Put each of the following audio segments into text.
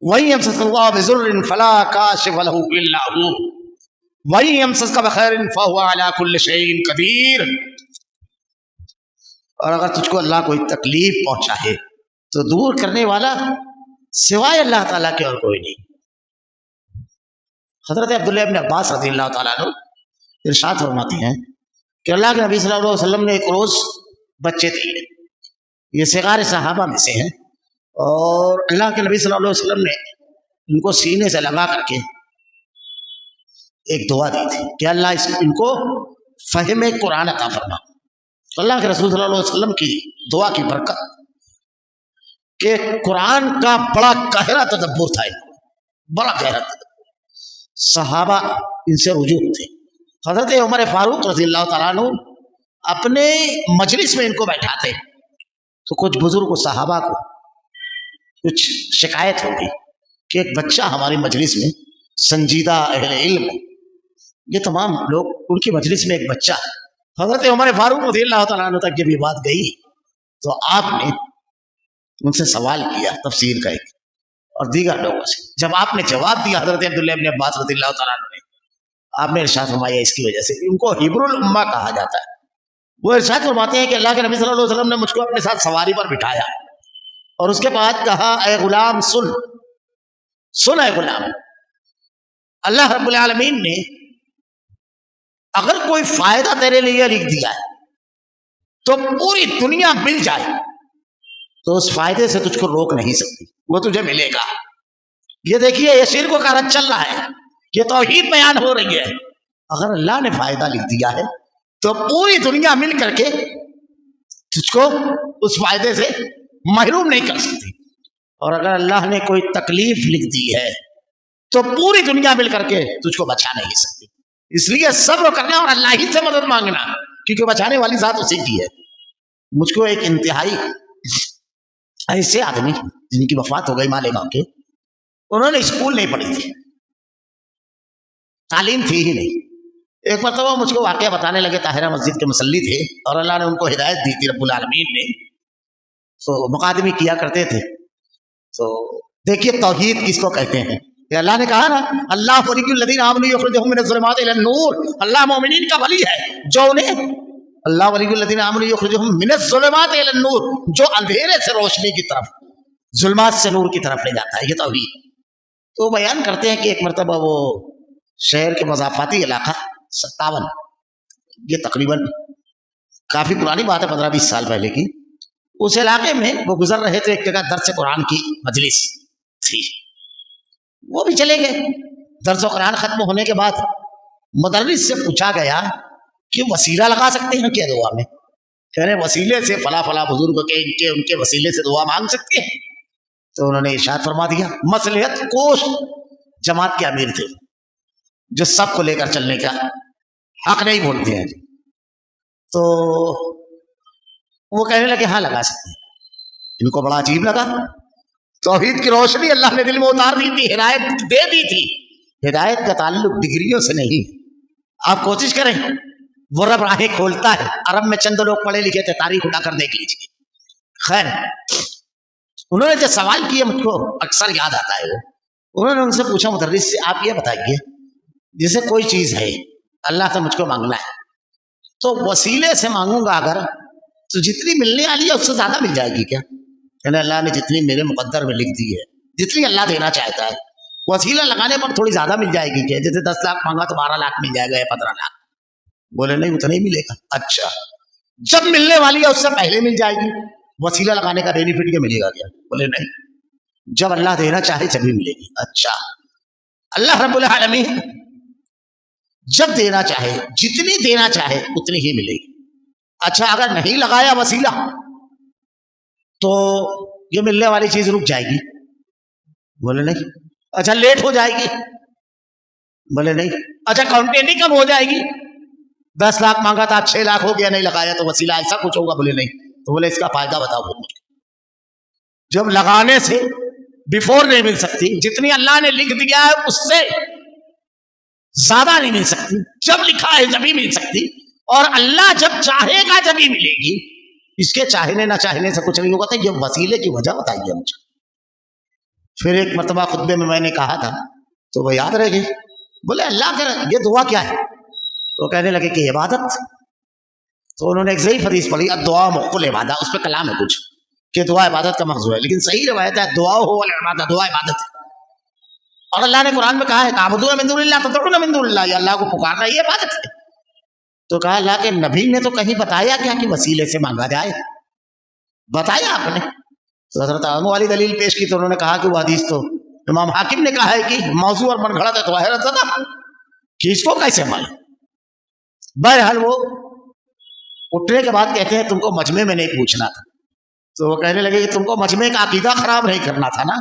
وَإِن يَمْسَسْكَ اللَّهُ بِضُرٍّ فَلَا كَاشِفَ لَهُ إِلَّا هُوَ وَإِن يَمْسَسْكَ بِخَيْرٍ فَهُوَ عَلَى كُلِّ شَيْءٍ قَدِيرٌ. اور اگر تجھ کو اللہ کوئی تکلیف پہنچائے تو دور کرنے والا سوائے اللہ تعالیٰ کے اور کوئی نہیں. حضرت عبداللہ ابن عباس رضی اللہ تعالیٰ عنہ ارشاد فرماتے ہیں کہ اللہ کے نبی صلی اللہ علیہ وسلم نے ایک روز بچے تھے، یہ صغار صحابہ میں سے ہیں، اور اللہ کے نبی صلی اللہ علیہ وسلم نے ان کو سینے سے لگا کر کے ایک دعا دی تھی کہ اللہ ان کو فہم قرآن عطا فرما. تو اللہ کے رسول صلی اللہ علیہ وسلم کی دعا کی برکت کہ قرآن کا بڑا گہرا تدبر تھا، بڑا گہرا تدبر، صحابہ ان سے رجوع تھے. حضرت عمر فاروق رضی اللہ تعالیٰ عنہ اپنے مجلس میں ان کو بیٹھاتے تو کچھ بزرگ صحابہ کو کچھ شکایت ہو گئی کہ ایک بچہ ہماری مجلس میں، سنجیدہ اہل علم، یہ تمام لوگ ان کی مجلس میں ایک بچہ. حضرت عمر فاروق رضی اللہ تعالیٰ عنہ تک جب یہ بات گئی تو آپ نے ان سے سوال کیا تفسیر کا ایک، اور دیگر لوگوں سے. جب آپ نے جواب دیا حضرت عبداللہ ابن عباس رضی اللہ تعالیٰ عنہ نے، آپ نے ارشاد فرمایا اس کی وجہ سے ان کو حبر الامہ کہا جاتا ہے. وہ ارشاد فرماتے ہیں کہ اللہ کے نبی صلی اللہ علیہ وسلم نے مجھ کو اپنے ساتھ سواری پر بٹھایا اور اس کے بعد کہا اے غلام سن اے غلام، اللہ رب العالمین نے اگر کوئی فائدہ تیرے لیے لکھ دیا ہے تو پوری دنیا مل جائے تو اس فائدے سے تجھ کو روک نہیں سکتی، وہ تجھے ملے گا. یہ دیکھیے یہ شرک کا رد چل رہا ہے، یہ توحید بیان ہو رہی ہے. اگر اللہ نے فائدہ لکھ دیا ہے تو پوری دنیا مل کر کے تجھ کو اس فائدے سے محروم نہیں کر سکتی، اور اگر اللہ نے کوئی تکلیف لکھ دی ہے تو پوری دنیا مل کر کے تجھ کو بچا نہیں سکتی. اس لیے صبر کرنا اور اللہ ہی سے مدد مانگنا، کیونکہ بچانے والی ذات اسی کی ہے. مجھ کو ایک انتہائی ایسے آدمی جن کی وفات ہو گئی مالیگاؤں کے، انہوں نے اسکول نہیں پڑھی تھی، تعلیم تھی ہی نہیں. ایک مرتبہ مجھ کو واقعہ بتانے لگے، طاہرہ مسجد کے مصلی تھے اور اللہ نے ان کو ہدایت دی تھی رب العالمین نے، تو مقادمی کیا کرتے تھے. تو دیکھیے توحید کس کو کہتے ہیں، کہ اللہ نے کہا نا اللہ ولی الذین آمنوا یخرجهم من الظلمات الی النور، اللہ مومنین کا ولی ہے جو انہیں، اللہ ولی الذین آمنوا یخرجهم من الظلمات الی النور، جو اندھیرے سے روشنی کی طرف، ظلمات سے نور کی طرف لے جاتا ہے. یہ توحید. تو بیان کرتے ہیں کہ ایک مرتبہ وہ شہر کے مضافاتی علاقہ 57، یہ تقریباً کافی پرانی بات ہے، 15-20 سال پہلے کی، اس علاقے میں وہ گزر رہے تھے. ایک جگہ درس قرآن کی مجلس تھی، وہ بھی چلے گئے. درس و قرآن ختم ہونے کے بعد مدرس سے پوچھا گیا کہ وسیلہ لگا سکتے ہیں کیا دعا میں؟ کہہ رہے وسیلے سے فلاں فلاں بزرگ کے ان کے وسیلے سے دعا مانگ سکتے ہیں. تو انہوں نے ارشاد فرما دیا، مصلحت کوش جماعت کے امیر تھے جو سب کو لے کر چلنے کا حق نہیں بولتے ہیں. تو وہ کہنے لگے ہاں لگا سکتے ہیں. ان کو بڑا عجیب لگا. توحید کی روشنی اللہ نے دل میں اتار دی تھی، ہدایت دے دی تھی. ہدایت کا تعلق ڈگریوں سے نہیں. آپ کوشش کریں، وہ رب راہیں کھولتا ہے. عرب میں چند لوگ پڑھے لکھے تھے، تاریخ اٹھا کر دیکھ لیجیے. خیر، انہوں نے جو سوال کیا مجھ کو اکثر یاد آتا ہے. انہوں نے ان سے پوچھا مدرس سے آپ یہ بتائیے، جیسے کوئی چیز ہے اللہ سے مجھ کو مانگنا ہے تو وسیلے سے مانگوں گا اگر تو جتنی ملنے والی ہے اس سے زیادہ مل جائے گی کیا؟ یعنی اللہ نے جتنی میرے مقدر میں لکھ دی ہے، جتنی اللہ دینا چاہتا ہے، وسیلہ لگانے پر تھوڑی زیادہ مل جائے گی کیا؟ جیسے 10 لاکھ مانگا تو 12 لاکھ مل جائے گا یا 15 لاکھ. بولے نہیں اتنا ہی ملے گا. اچھا، جب ملنے والی ہے اس سے پہلے مل جائے گی، وسیلہ لگانے کا بینیفٹ کیا ملے گا کیا؟ بولے نہیں، جب اللہ دینا چاہے جبھی ملے گی. اچھا، اللہ رب العالمین جب دینا چاہے، جتنی دینا چاہے اتنی ہی ملے گی. اچھا، اگر نہیں لگایا وسیلہ تو یہ ملنے والی چیز رک جائے گی؟ بولے نہیں. اچھا، لیٹ ہو جائے گی؟ بولے نہیں. اچھا، کاؤنٹینٹی کم ہو جائے گی؟ 10 لاکھ مانگا تھا 6 لاکھ ہو گیا، نہیں لگایا تو وسیلہ ایسا کچھ ہوگا؟ بولے نہیں. تو بولے اس کا فائدہ بتاؤ مجھے. جب لگانے سے بیفور نہیں مل سکتی، جتنی اللہ نے لکھ دیا ہے اس سے زیادہ نہیں مل سکتی، جب لکھا ہے جبھی مل سکتی، اور اللہ جب چاہے گا جبھی ملے گی. اس کے چاہنے نہ چاہنے سے کچھ نہیں ہوگا. تو یہ وسیلے کی وجہ بتائیے مجھے. پھر ایک مرتبہ خطبے میں میں نے کہا تھا تو وہ یاد رہ گئی. بولے اللہ کا یہ دعا کیا ہے؟ تو کہنے لگے کہ عبادت. تو انہوں نے ایک ضعیف حدیث پڑھی دعا مخ العبادہ، اس پہ کلام ہے کچھ کہ دعا عبادت کا مغزو ہے، لیکن صحیح روایت ہے دعا ہو العبادہ، دعا عبادت ہے. اور اللہ نے قرآن میں کہا ہے تعبدون من دون اللہ تدعون من دون اللہ، یہ اللہ کو پکارنا یہ عبادت ہے. تو کہا اللہ کے نبی نے تو کہیں بتایا کیا کہ وسیلے سے مانگا جائے؟ بتایا آپ نے؟ تو حضرت عامہ والی دلیل پیش کی تو انہوں نے کہا کہ وہ حدیث تو امام حاکم نے کہا ہے کہ موضوع اور من گھڑت ہے، تو حیرت زدہ کہ اس کو کیسے معلوم. بہرحال وہ اٹھنے کے بعد کہتے ہیں تم کو مجمع میں نہیں پوچھنا تھا. تو وہ کہنے لگے کہ تم کو مجمع کا عقیدہ خراب نہیں کرنا تھا نا،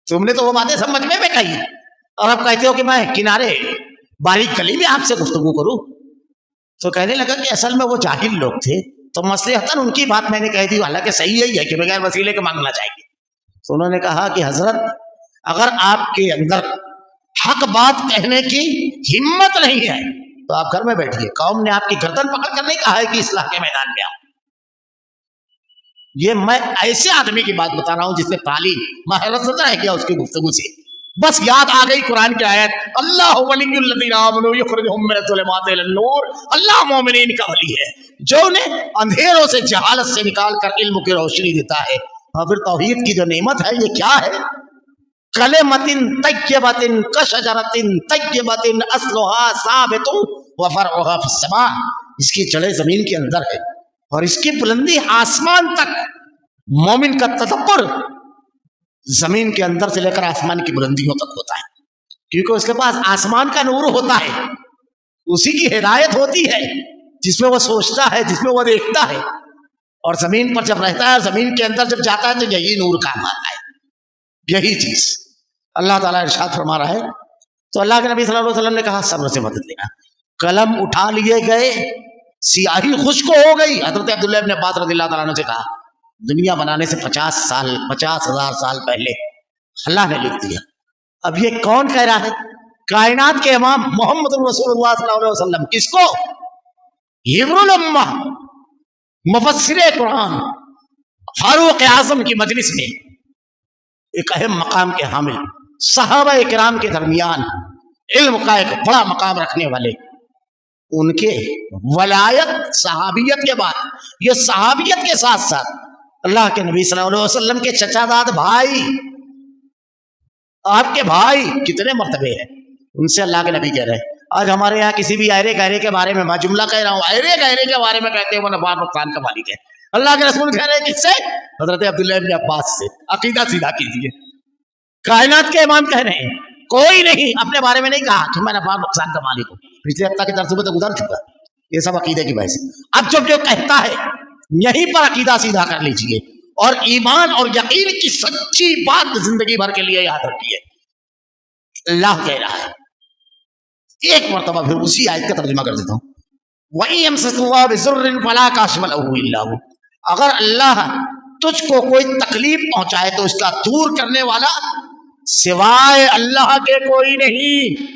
تم نے تو وہ باتیں سب مجمع میں کہی اور اب کہتے ہو کہ میں کنارے باریک گلی میں آپ سے گفتگو کروں. تو کہنے لگا کہ اصل میں وہ جاہل لوگ تھے تو مصلحتاً ان کی بات میں نے کہہ دی، حالانکہ صحیح یہی ہے کہ بغیر وسیلے کے مانگنا چاہیے. تو انہوں نے کہا کہ حضرت اگر آپ کے اندر حق بات کہنے کی ہمت نہیں ہے تو آپ گھر میں بیٹھیے، قوم نے آپ کی گردن پکڑ کر نہیں کہا ہے کہ اصلاح کے میدان میں آؤ. یہ میں ایسے آدمی کی بات بتا رہا ہوں جس نے تعلیم مہارت ہے کیا اس کی گفتگو سے بس یاد آ گئی قرآن کی آیت اللہ ولی الذین آمنوا یخرجہم من الظلمات الی النور، اللہ مومنین کا ولی ہے جو انہیں اندھیروں سے جہالت سے نکال کر علم کی روشنی دیتا ہے. اور پھر توحید کی جو نعمت ہے یہ کیا ہے؟ کلمۃ طیبۃ کشجرۃ طیبۃ اصلها ثابت وفرعها فی السماء، اس کی جڑیں زمین کے اندر ہے اور اس کی بلندی آسمان تک. مومن کا تدبر زمین کے اندر سے لے کر آسمان کی بلندیوں تک ہوتا ہے، کیونکہ اس کے پاس آسمان کا نور ہوتا ہے، اسی کی ہدایت ہوتی ہے جس میں وہ سوچتا ہے، جس میں وہ دیکھتا ہے. اور زمین پر جب رہتا ہے، زمین کے اندر جب جاتا ہے تو یہی نور کام آتا ہے، یہی چیز اللہ تعالیٰ ارشاد فرما رہا ہے. تو اللہ کے نبی صلی اللہ علیہ وسلم نے کہا صبر سے مدد لینا. قلم اٹھا لیے گئے، سیاہی خشک ہو گئی. حضرت عبداللہ ابن عباس رضی اللہ تعالیٰ عنہ سے کہا دنیا بنانے سے 50,000 سال پہلے اللہ نے لکھ دیا. اب یہ کون کہہ رہا ہے؟ کائنات کے امام محمد رسول اللہ صلی اللہ علیہ وسلم. کس کو؟ حبر الامہ، مفسر قرآن، فاروق اعظم کی مجلس میں ایک اہم مقام کے حامل، صحابہ کرام کے درمیان علم کا ایک بڑا مقام رکھنے والے، ان کے ولایت صحابیت کے بعد یہ صحابیت کے ساتھ ساتھ اللہ کے نبی صلی اللہ علیہ وسلم کے چچا داد بھائی، آپ کے بھائی کتنے مرتبے ہیں. ان سے اللہ کے نبی کہہ رہے ہیں آج ہمارے یہاں کسی بھی ایرے گہرے کے بارے میں، میں جملہ کہہ رہا ہوں، ایرے گہرے کے بارے میں کہتے ہیں وہ نفع نقصان کا مالک ہے. اللہ کے رسول کہہ رہے ہیں کس سے؟ حضرت عبداللہ ابن عباس سے. عقیدہ سیدھا کیجیے. کائنات کے امام کہہ رہے ہیں کوئی نہیں اپنے بارے میں نہیں کہا کہ میں نفع نقصان کا مالک ہوں. پچھلے ہفتہ کے درس میں تو گزر چکا، یہ سب عقیدے کی بحث. اب جب جو کہتا ہے یہیں پر عقیدہ سیدھا کر لیجیے اور ایمان اور یقین کی سچی بات زندگی بھر کے لیے یاد رکھیے. اللہ کہہ رہا ہے، ایک مرتبہ پھر اسی آیت کا ترجمہ کر دیتا ہوں، وَإِن يَمْسَسْكَ اللَّهُ بِضُرٍّ فَلَا كَاشِفَ لَهُ إِلَّا هُوَ، اگر اللہ تجھ کو کوئی تکلیف پہنچائے تو اس کا دور کرنے والا سوائے اللہ کے کوئی نہیں.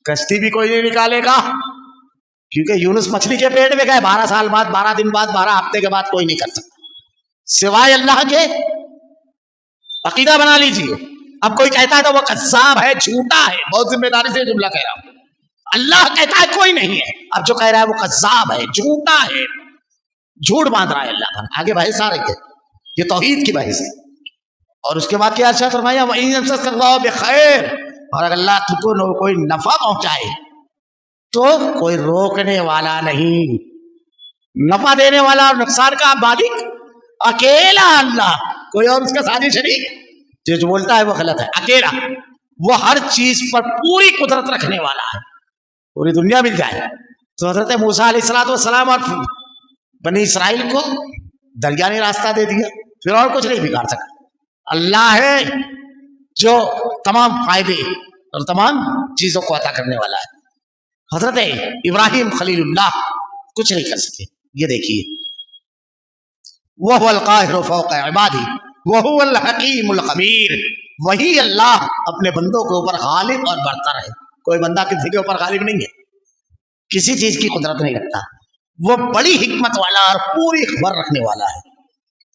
کشتی بھی کوئی نہیں نکالے گا، کیونکہ یونس مچھلی کے پیٹ میں گئے 12 سال بعد، 12 دن بعد، 12 ہفتے کے بعد کوئی نہیں کر سکتا سوائے اللہ کے. عقیدہ بنا لیجیے. اب کوئی کہتا ہے تو وہ قذاب ہے، جھوٹا ہے، بہت ذمہ داری سے جملہ کہہ رہا ہوں. اللہ کہتا ہے کوئی نہیں ہے، اب جو کہہ رہا ہے وہ قذاب ہے، جھوٹا ہے، جھوٹ باندھ رہا ہے اللہ پر. آگے بحث آ رہی ہے، یہ توحید کی بحث ہے. اور اس کے بعد کیا ارشاد فرمایا وَإِن يَمْسَسْكَ اللَّهُ بِخَيْرٍ، اور اگر اللہ تم کو کوئی نفع پہنچائے تو کوئی روکنے والا نہیں. نفع دینے والا اور نقصان کا مالک اکیلا اللہ، کوئی اور اس کا ثانی شریک. جو بولتا ہے وہ غلط ہے. اکیلا وہ ہر چیز پر پوری قدرت رکھنے والا ہے. پوری دنیا مل جائے تو حضرت موسیٰ علیہ السلام اور بنی اسرائیل کو دریا نے راستہ دے دیا، پھر اور کچھ نہیں بگاڑ سکا. اللہ ہے جو تمام فائدے اور تمام چیزوں کو عطا کرنے والا ہے. حضرت ابراہیم خلیل اللہ کچھ نہیں کر سکے. یہ دیکھیے وَهُوَ الْقَاهِرُ فَوْقَ عِبَادِهِ وَهُوَ الْحَكِيمُ الْخَبِيرُ، وہی اللہ اپنے بندوں کے اوپر غالب اور برتر ہے. کوئی بندہ کسی کے اوپر غالب نہیں ہے، کسی چیز کی قدرت نہیں رکھتا. وہ بڑی حکمت والا اور پوری خبر رکھنے والا ہے.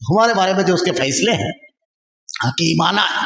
ہمارے بارے میں جو اس کے فیصلے ہیں حکیمانہ ہے،